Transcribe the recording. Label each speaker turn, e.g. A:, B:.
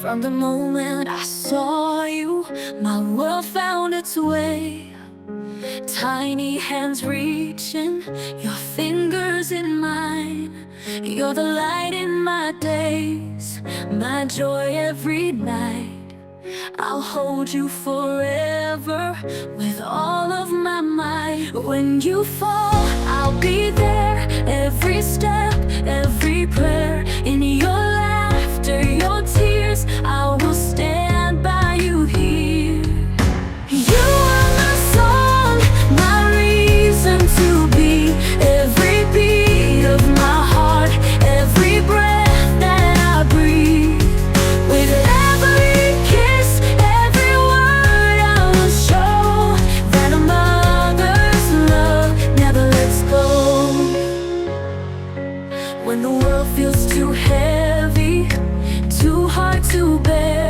A: From the moment I saw you, my world found its way. Tiny hands reaching, your fingers in mine. You're the light in my days, my joy every night. I'll hold you forever with all of my might. When you fall, I'll be there. Every step, every prayer. In your laughter, your tears, I will stand by you here. You are my song, my reason to be. Every beat of my heart, every breath that I breathe. With every kiss, every word, I will show that a mother's love never lets go. When the world feels too heavy, too hard to bear,